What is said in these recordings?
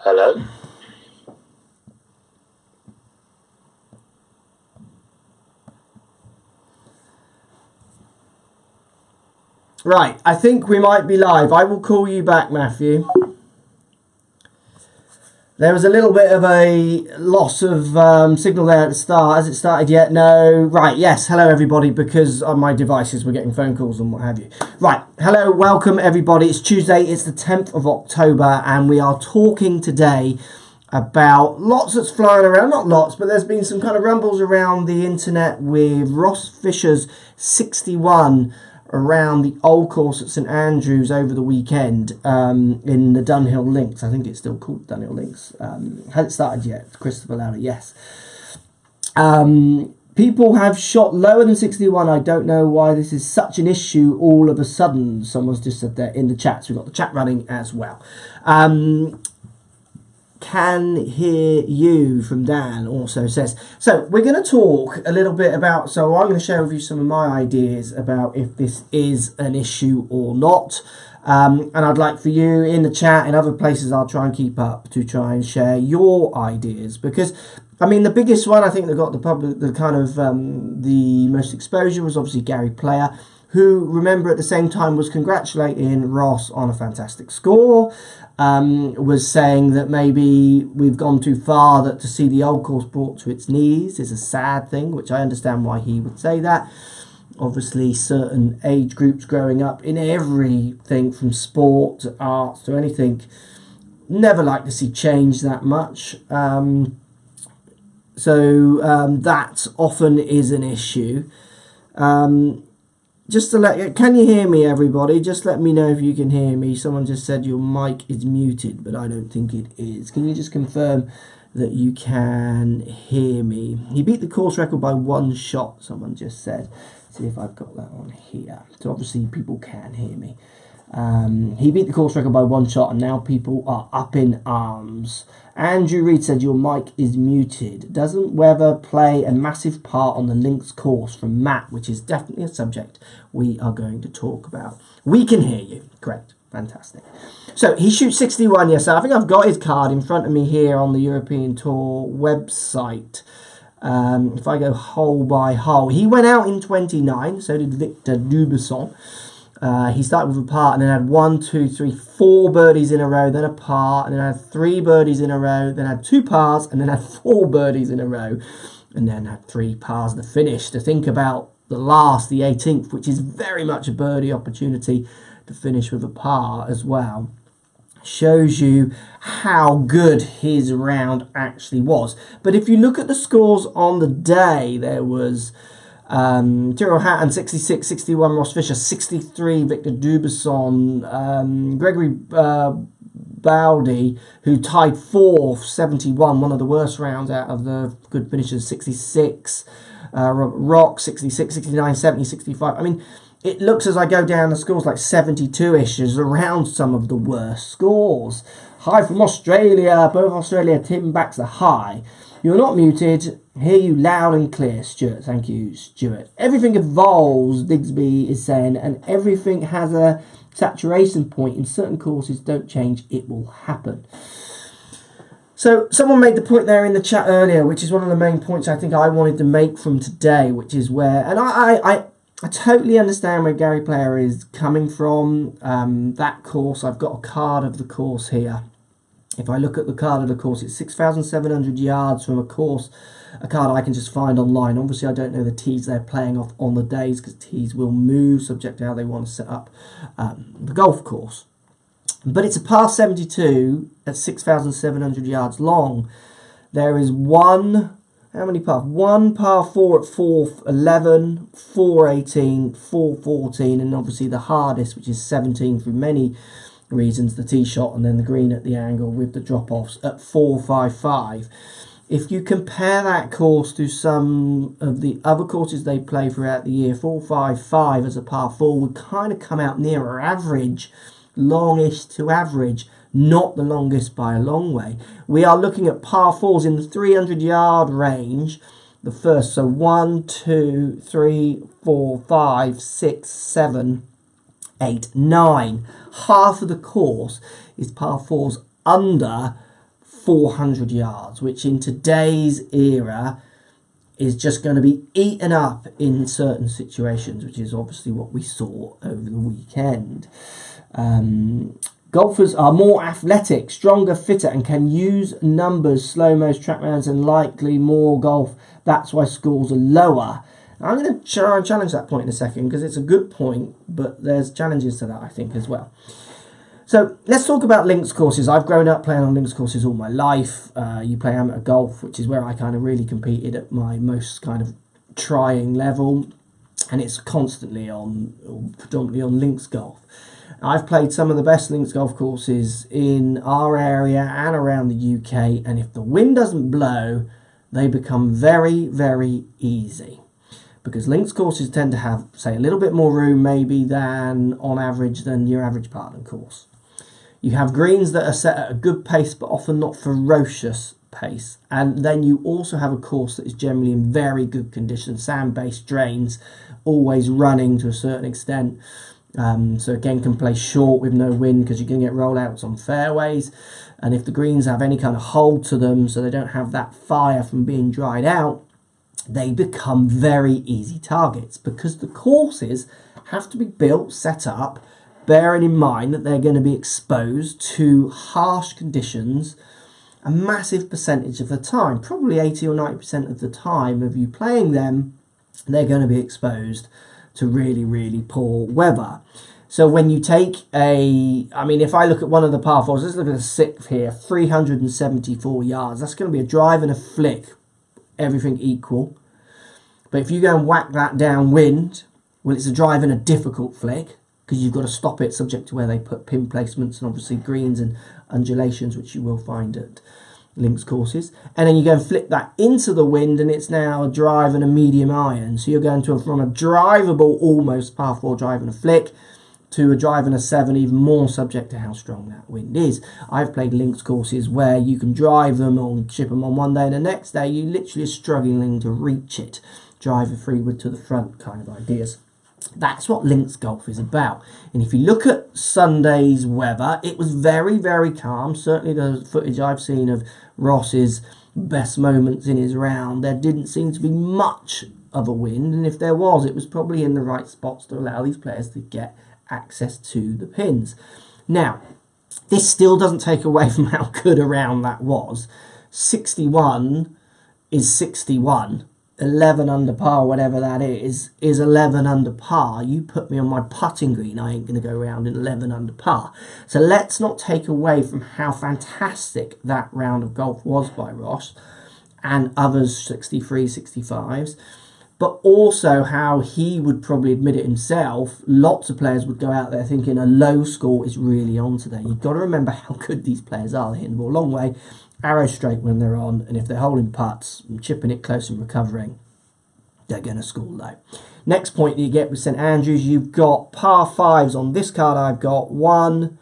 Hello? Right, I think we might be live. I will call you back, Matthew. There was a little bit of a loss of signal there at the start. Has it started yet? No. Right, yes. Hello, everybody, because on my devices we're getting phone calls and what have you. Right, hello, welcome, everybody. It's Tuesday, it's the 10th of October, and we are talking today about lots that's flying around. Not lots, but there's been some kind of rumbles around the internet with Ross Fisher's 61 around the old course at St Andrews over the weekend in the Dunhill Links. I think it's still called Dunhill Links. Hasn't started yet. Christopher Lowry, yes. People have shot lower than 61. I don't know why this is such an issue all of a sudden. Someone's just said that in the chat. So we've got the chat running as well. Can hear you from Dan also says. So we're going to talk a little bit about, so I'm going to share with you some of my ideas about if this is an issue or not. And I'd like for you in the chat and other places I'll try and keep up to try and share your ideas, because I mean the biggest one I think that got the public, the kind of the most exposure was obviously Gary Player, who, remember, at the same time was congratulating Ross on a fantastic score, was saying that maybe we've gone too far, that to see the old course brought to its knees is a sad thing, which I understand why he would say that. Obviously, certain age groups growing up in everything from sport to arts to anything never like to see change that much. So that often is an issue. Just to let you, can you hear me, everybody? Just let me know if you can hear me. Someone just said your mic is muted, but I don't think it is. Can you just confirm that you can hear me? He beat the course record by one shot, someone just said. See if I've got that on here. So obviously people can hear me. He beat the course record by one shot, and now people are up in arms. Andrew Reid said your mic is muted. Doesn't weather play a massive part on the links course, from Matt, which is definitely a subject we are going to talk about. We can hear you. Correct. Fantastic. So he shoots 61 yesterday. I think I've got his card in front of me here on the European Tour website. If I go hole by hole, he went out in 29. So did Victor Dubesson. He started with a par and then had 1, 2, 3, 4 birdies in a row, then a par, and then had 3 birdies in a row, then had 2 pars, and then had 4 birdies in a row, and then had 3 pars to finish. To think about the 18th, which is very much a birdie opportunity to finish with a par as well, shows you how good his round actually was. But if you look at the scores on the day, there was Tyrrell Hatton 66, 61 Ross Fisher, 63 Victor Dubesson, Gregory Bowdy, who tied 4th, 71, one of the worst rounds out of the good finishers, 66, Robert Rock 66, 69, 70, 65. I mean, it looks, as I go down the scores, like 72-ish is around some of the worst scores. Hi from Australia, both Australia, Tim backs the high. You're not muted. Hear you loud and clear, Stuart. Thank you, Stuart. Everything evolves, Digsby is saying, and everything has a saturation point. In certain courses, don't change, it will happen. So someone made the point there in the chat earlier, which is one of the main points I think I wanted to make from today, which is where, and I totally understand where Gary Player is coming from. That course, I've got a card of the course here. If I look at the card of the course, it's 6,700 yards from a card I can just find online. Obviously, I don't know the tees they're playing off on the days, because tees will move subject to how they want to set up the golf course. But it's a par 72 at 6,700 yards long. There is one par 4 at 411, 418, 414, and obviously the hardest, which is 17 through many reasons, the tee shot, and then the green at the angle with the drop-offs at 455. If you compare that course to some of the other courses they play throughout the year, 455 as a par 4 would kind of come out nearer average, longish to average, not the longest by a long way. We are looking at par 4s in the 300-yard range, the first, so 1, 2, 3, 4, 5, 6, 7, 8, 9. Half of the course is par 4s under 400 yards, which in today's era is just going to be eaten up in certain situations, which is obviously what we saw over the weekend. Golfers are more athletic, stronger, fitter, and can use numbers, slow-mos, trackmans, and likely more golf. That's why scores are lower. I'm going to try and challenge that point in a second, because it's a good point, but there's challenges to that, I think, as well. So let's talk about links courses. I've grown up playing on links courses all my life. You play amateur golf, which is where I kind of really competed at my most kind of trying level, and it's constantly on, or predominantly on links golf. I've played some of the best links golf courses in our area and around the UK, and if the wind doesn't blow, they become very, very easy. Because links courses tend to have, say, a little bit more room maybe than on average than your average Parkland course. You have greens that are set at a good pace, but often not ferocious pace. And then you also have a course that is generally in very good condition, sand-based drains, always running to a certain extent. So again, can play short with no wind because you can get rollouts on fairways. And if the greens have any kind of hold to them, so they don't have that fire from being dried out, they become very easy targets, because the courses have to be built, set up, bearing in mind that they're going to be exposed to harsh conditions a massive percentage of the time. Probably 80 or 90% of the time of you playing them, they're going to be exposed to really, really poor weather. So when you take if I look at one of the par fours, let's look at a sixth here, 374 yards. That's going to be a drive and a flick, everything equal. But if you go and whack that downwind, well, it's a drive and a difficult flick, because you've got to stop it subject to where they put pin placements and obviously greens and undulations, which you will find at links courses. And then you go and flip that into the wind, and it's now a drive and a medium iron. So you're going from a drivable, almost par 4 drive and a flick, to a drive and a 7, even more subject to how strong that wind is. I've played links courses where you can drive them or chip them on one day, and the next day you literally are struggling to reach it. Drive a freewood to the front kind of ideas. That's what links golf is about. And if you look at Sunday's weather, it was very, very calm. Certainly the footage I've seen of Ross's best moments in his round, there didn't seem to be much of a wind. And if there was, it was probably in the right spots to allow these players to get access to the pins. Now, this still doesn't take away from how good a round that was. 61 is 61. 11 under par, whatever that is 11 under par. You put me on my putting green, I ain't going to go around in 11 under par. So let's not take away from how fantastic that round of golf was by Ross and others 63, 65s, but also how he would probably admit it himself. Lots of players would go out there thinking a low score is really on today. You've got to remember how good these players are. They're hitting the ball a long way, arrow straight when they're on, and if they're holding putts and chipping it close and recovering, they're going to score low. Next point that you get with St Andrews, you've got par 5s on this card. I've got 1,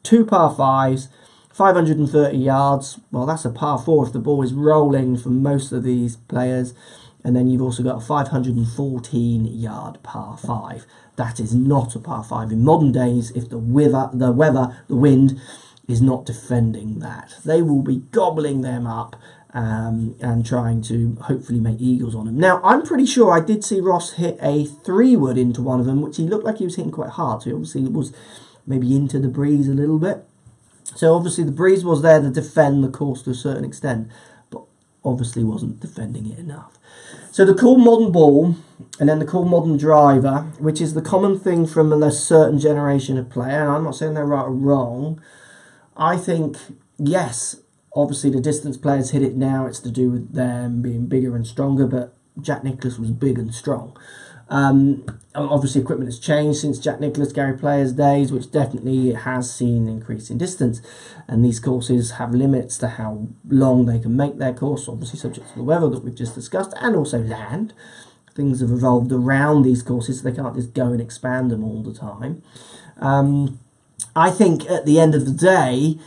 2 par 5s, 530 yards. Well, that's a par 4 if the ball is rolling for most of these players. And then you've also got a 514 yard par 5. That is not a par 5 in modern days if the wind is not defending that. They will be gobbling them up and trying to hopefully make eagles on them. Now, I'm pretty sure I did see Ross hit a 3-wood into one of them, which he looked like he was hitting quite hard. So obviously it was maybe into the breeze a little bit. So obviously the breeze was there to defend the course to a certain extent, but obviously wasn't defending it enough. So the cool modern ball and then the cool modern driver, which is the common thing from a certain generation of player, and I'm not saying they're right or wrong. I think, yes, obviously the distance players hit it now. It's to do with them being bigger and stronger, but Jack Nicklaus was big and strong. Obviously equipment has changed since Jack Nicklaus, Gary Player's days, which definitely has seen an increase in distance. And these courses have limits to how long they can make their course, obviously subject to the weather that we've just discussed, and also land. Things have evolved around these courses, so they can't just go and expand them all the time. I think at the end of the day,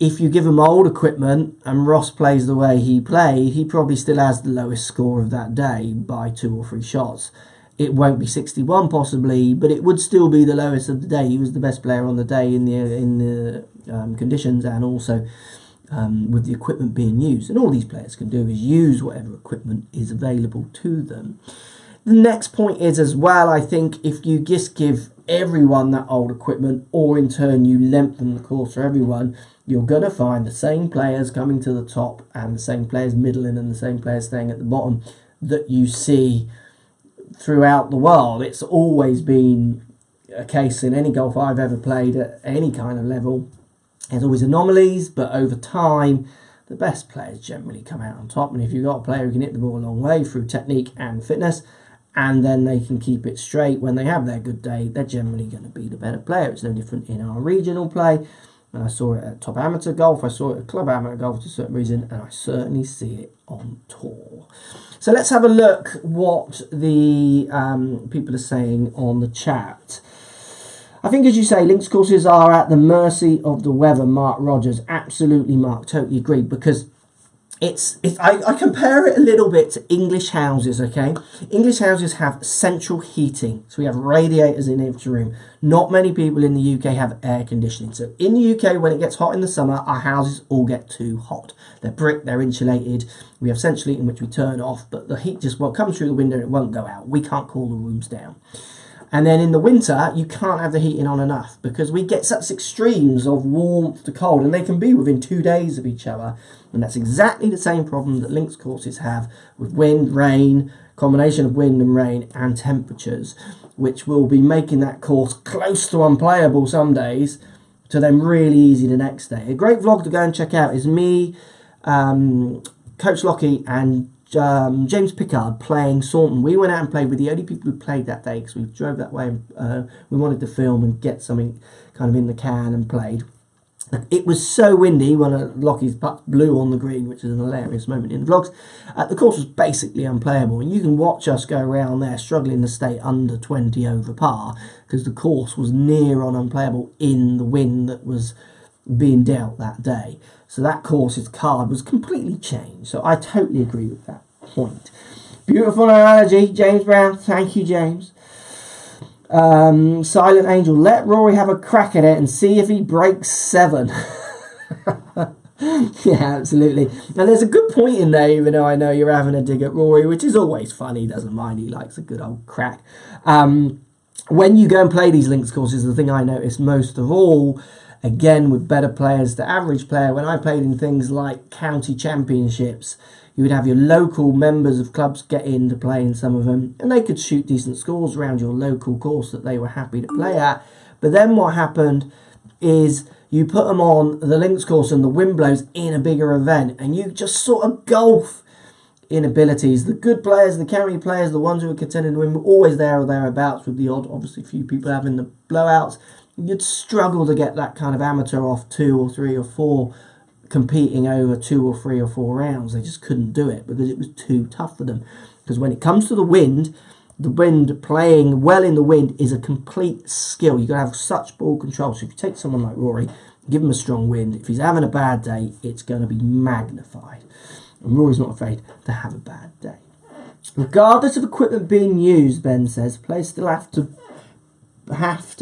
if you give him old equipment and Ross plays the way he played, he probably still has the lowest score of that day by 2 or 3 shots. It won't be 61 possibly, but it would still be the lowest of the day. He was the best player on the day in the conditions, and also with the equipment being used. And all these players can do is use whatever equipment is available to them. The next point is as well, I think if you just give everyone that old equipment, or in turn you lengthen the course for everyone, you're going to find the same players coming to the top and the same players middling and the same players staying at the bottom that you see throughout the world. It's always been a case in any golf I've ever played at any kind of level. There's always anomalies, but over time the best players generally come out on top. And if you've got a player who can hit the ball a long way through technique and fitness, and then they can keep it straight when they have their good day, they're generally going to be the better player. It's no different in our regional play. And I saw it at top amateur golf, I saw it at club amateur golf to a certain reason, and I certainly see it on tour. So let's have a look what the people are saying on the chat. I think, as you say, links courses are at the mercy of the weather. Mark Rogers, absolutely, Mark, totally agree, because I compare it a little bit to English houses, okay? English houses have central heating, so we have radiators in every room. Not many people in the UK have air conditioning. So in the UK, when it gets hot in the summer, our houses all get too hot. They're brick, they're insulated. We have central heating, which we turn off, but the heat just won't come through the window and it won't go out. We can't cool the rooms down. And then in the winter, you can't have the heating on enough because we get such extremes of warmth to cold, and they can be within 2 days of each other. And that's exactly the same problem that links courses have with wind, rain, combination of wind and rain and temperatures, which will be making that course close to unplayable some days to then really easy the next day. A great vlog to go and check out is me, Coach Lockie and James Pickard playing Saunton. We went out and played with the only people who played that day because we drove that way and we wanted to film and get something kind of in the can and played. It was so windy when Lockie's putt blew on the green, which is an hilarious moment in the vlogs. The course was basically unplayable, and you can watch us go around there struggling to stay under 20 over par because the course was near on unplayable in the wind that was being dealt that day. So that course's card was completely changed. So I totally agree with that point. Beautiful analogy, James Brown. Thank you, James. Silent Angel, let Rory have a crack at it and see if he breaks 7. Yeah, absolutely. And there's a good point in there, even though I know you're having a dig at Rory, which is always fun. He doesn't mind. He likes a good old crack. When you go and play these links courses, the thing I notice most of all, again with better players, the average player, when I played in things like county championships, you would have your local members of clubs get in to play in some of them, and they could shoot decent scores around your local course that they were happy to play at. But then what happened is you put them on the links course and the wind blows in a bigger event, and you just sort of golf inabilities. The good players, the county players, the ones who are contending to win were always there or thereabouts, with the odd, obviously, few people having the blowouts. You'd struggle to get that kind of amateur off 2 or 3 or 4 competing over 2 or 3 or 4 rounds. They just couldn't do it because it was too tough for them. Because when it comes to the wind playing well in the wind is a complete skill. You've got to have such ball control. So if you take someone like Rory, give him a strong wind, if he's having a bad day, it's going to be magnified. And Rory's not afraid to have a bad day. Regardless of equipment being used, Ben says, players still have to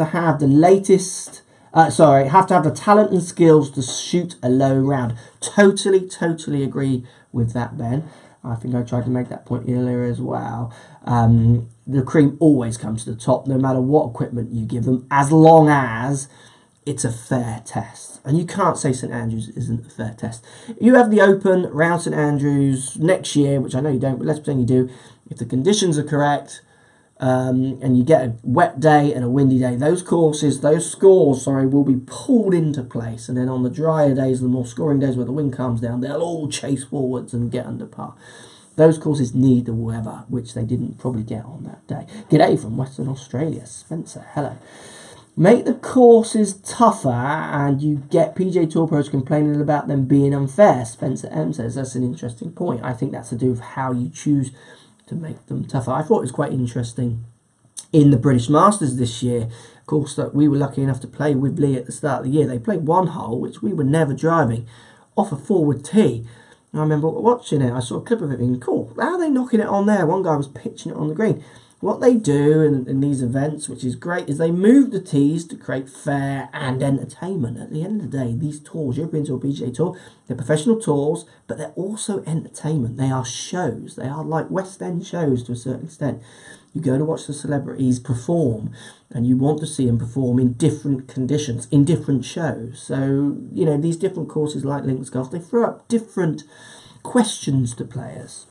have the latest... have to have the talent and skills to shoot a low round. Totally agree with that, Ben. I think I tried to make that point earlier as well. The cream always comes to the top, no matter what equipment you give them, as long as it's a fair test. And you can't say St Andrews isn't a fair test. You have the Open around St Andrews next year, which I know you don't, but let's pretend you do. If the conditions are correct, and you get a wet day and a windy day, those scores will be pulled into place, and then on the drier days, the more scoring days where the wind calms down, they'll all chase forwards and get under par. Those courses need the weather, which they didn't probably get on that day. G'day from Western Australia, Spencer, hello. Make the courses tougher and you get PGA Tour pros complaining about them being unfair. Spencer M says that's an interesting point. I think that's to do with how you choose to make them tougher. I thought it was quite interesting in the British Masters this year, of course, that we were lucky enough to play with Lee at the start of the year. They played one hole, which we were never driving, off a forward tee. And I remember watching it, I saw a clip of it being cool. How are they knocking it on there? One guy was pitching it on the green. what they do in these events, which is great, is they move the tees to create fair and entertainment. At the end of the day, these tours, European Tour, PGA Tour, they're professional tours, but they're also entertainment. They are shows. They are like West End shows to a certain extent. You go to watch the celebrities perform, and you want to see them perform in different conditions, in different shows. So, you know, these different courses like links golf, they throw up different questions to players.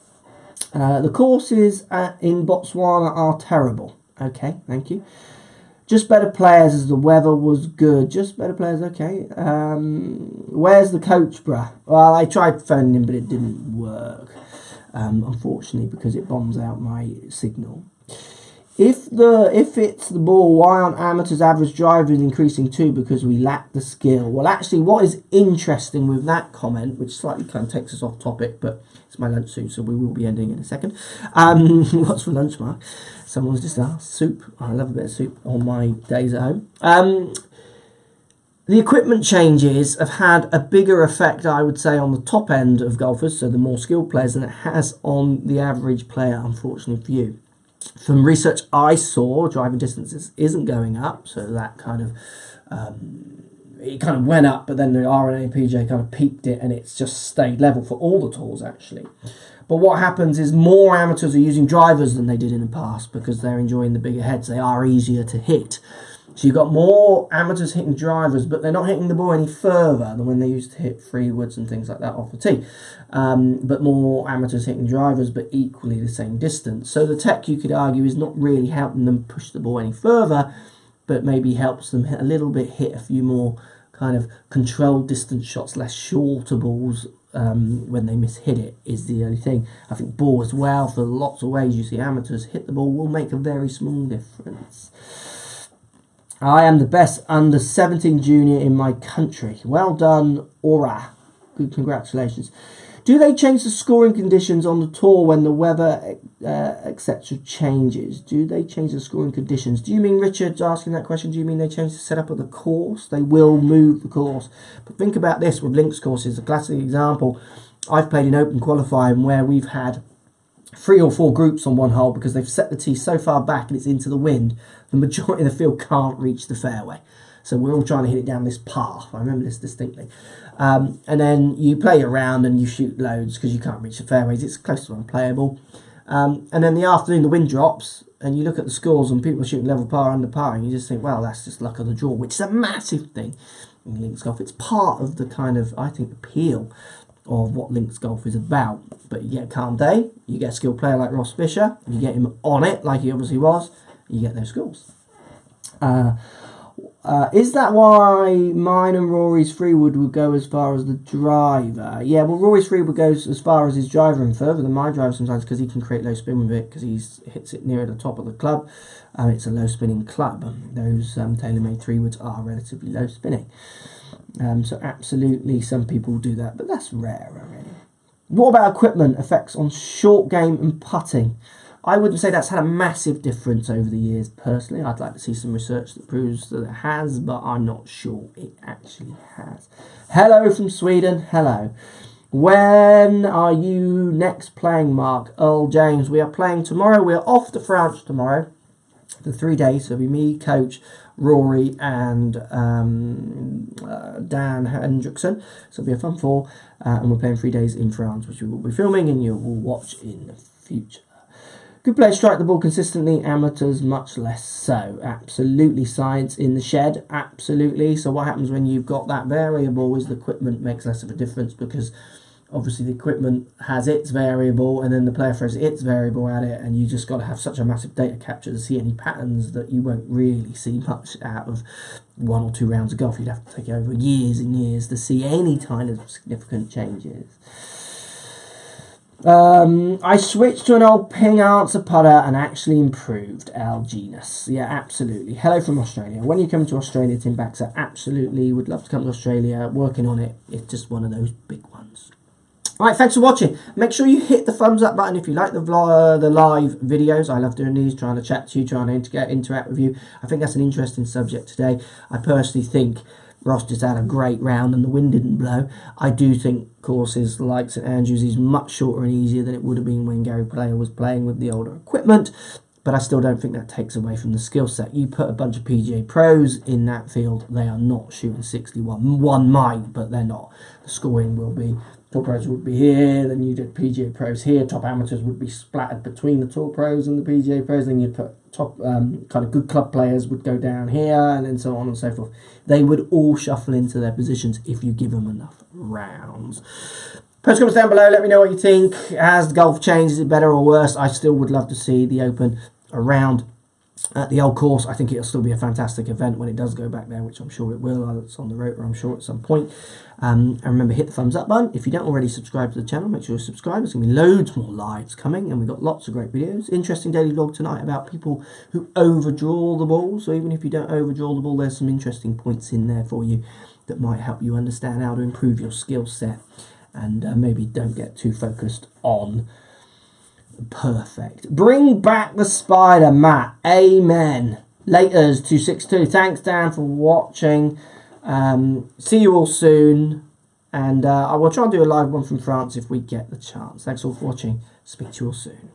The courses in Botswana are terrible. Okay, thank you. Just better players as the weather was good. Just better players, okay. Where's the coach, bruh? Well, I tried phoning him, but it didn't work, unfortunately, because it bombs out my signal. If it's the ball, why aren't amateurs' average driving increasing too? Because we lack the skill. Well, actually, what is interesting with that comment, which slightly kind of takes us off topic, but it's my lunch soon, so we will be ending in a second. What's for lunch, Mark? Someone's just asked. Soup. I love a bit of soup on my days at home. The equipment changes have had a bigger effect, I would say, on the top end of golfers, so the more skilled players, than it has on the average player, unfortunately for you. From research I saw, driving distances isn't going up, so that kind of it kind of went up, but then the R&A PJ kind of peaked it, and it's just stayed level for all the tours actually. But what happens is more amateurs are using drivers than they did in the past because they're enjoying the bigger heads. They are easier to hit. So you've got more amateurs hitting drivers, but they're not hitting the ball any further than when they used to hit freewoods and things like that off the tee. But more amateurs hitting drivers, but equally the same distance. So the tech, you could argue, is not really helping them push the ball any further, but maybe helps them hit a little bit, hit a few more kind of controlled distance shots, less shorter balls when they mishit it, is the only thing. I think ball as well, for lots of ways you see amateurs hit the ball, will make a very small difference. I am the best under 17 junior in my country. Well done, Aura. Good, congratulations. Do they change the scoring conditions on the tour when the weather, etc. changes? Do they change the scoring conditions? Do you mean, Richard's asking that question, do you mean they change the setup of the course? They will move the course. But think about this with links courses, a classic example. I've played in open qualifying where we've had 3 or 4 groups on one hole because they've set the tee so far back and it's into the wind, the majority of the field can't reach the fairway. So we're all trying to hit it down this path. I remember this distinctly. And then you play around and you shoot loads because you can't reach the fairways. It's close to unplayable. And then the afternoon, the wind drops and you look at the scores and people are shooting level par, under par, and you just think, well, that's just luck of the draw, which is a massive thing in links golf. It's part of the kind of, I think, appeal of what links golf is about. But you get a calm day, you get a skilled player like Ross Fisher, you get him on it like he obviously was, you get those scores. Is that why mine and Rory's Freewood would go as far as the driver? Yeah, well, Rory's Freewood goes as far as his driver and further than my driver sometimes because he can create low spin with it because he hits it near the top of the club. It's a low spinning club. Those TaylorMade 3-woods are relatively low spinning. So absolutely some people do that, but that's rarer really. What about equipment effects on short game and putting? I wouldn't say that's had a massive difference over the years personally. I'd like to see some research that proves that it has, but I'm not sure it actually has. Hello from Sweden. Hello. When are you next playing, Mark? Earl James. We are playing tomorrow. We are off to France tomorrow for 3 days. So it'll be me, coach, Rory and Dan Hendrickson. So it'll be a fun 4. And we're playing 3 days in France, which we will be filming and you will watch in the future. Good players strike the ball consistently, amateurs much less so. Absolutely, science in the shed, absolutely. So what happens when you've got that variable is the equipment makes less of a difference because obviously the equipment has its variable and then the player throws its variable at it, and you just got to have such a massive data capture to see any patterns that you won't really see much out of 1 or 2 rounds of golf. You'd have to take over years and years to see any kind of significant changes. I switched to an old ping answer putter and actually improved. Al Genus. Yeah, absolutely. Hello from Australia. When you come to Australia, Tim Baxter, absolutely would love to come to Australia. Working on it. It's just one of those big ones. Alright, thanks for watching. Make sure you hit the thumbs up button if you like the live videos. I love doing these, trying to chat to you, trying to interact with you. I think that's an interesting subject today. I personally think Ross just had a great round and the wind didn't blow. I do think courses like St Andrews is much shorter and easier than it would have been when Gary Player was playing with the older equipment. but I still don't think that takes away from the skill set. You put a bunch of PGA pros in that field, they are not shooting 61. One might, but they're not. The scoring will be, tour pros would be here, then you'd have PGA pros here, top amateurs would be splattered between the tour pros and the PGA pros, then you'd put top kind of good club players would go down here, and then so on and so forth. They would all shuffle into their positions if you give them enough rounds. Post comments down below, let me know what you think. Has the golf changed? Is it better or worse? I still would love to see the Open around at the old course. I think it'll still be a fantastic event when it does go back there, which I'm sure it will. Either it's on the road or I'm sure at some point. And remember, hit the thumbs up button. If you don't already subscribe to the channel, make sure you subscribe. There's going to be loads more lives coming, and we've got lots of great videos. Interesting daily vlog tonight about people who overdraw the ball. So even if you don't overdraw the ball, there's some interesting points in there for you that might help you understand how to improve your skill set, and maybe don't get too focused on perfect. Bring back the spider, Matt. Amen. Laters 262. Thanks, Dan, for watching. See you all soon, and I will try and do a live one from France if we get the chance. Thanks all for watching. Speak to you all soon.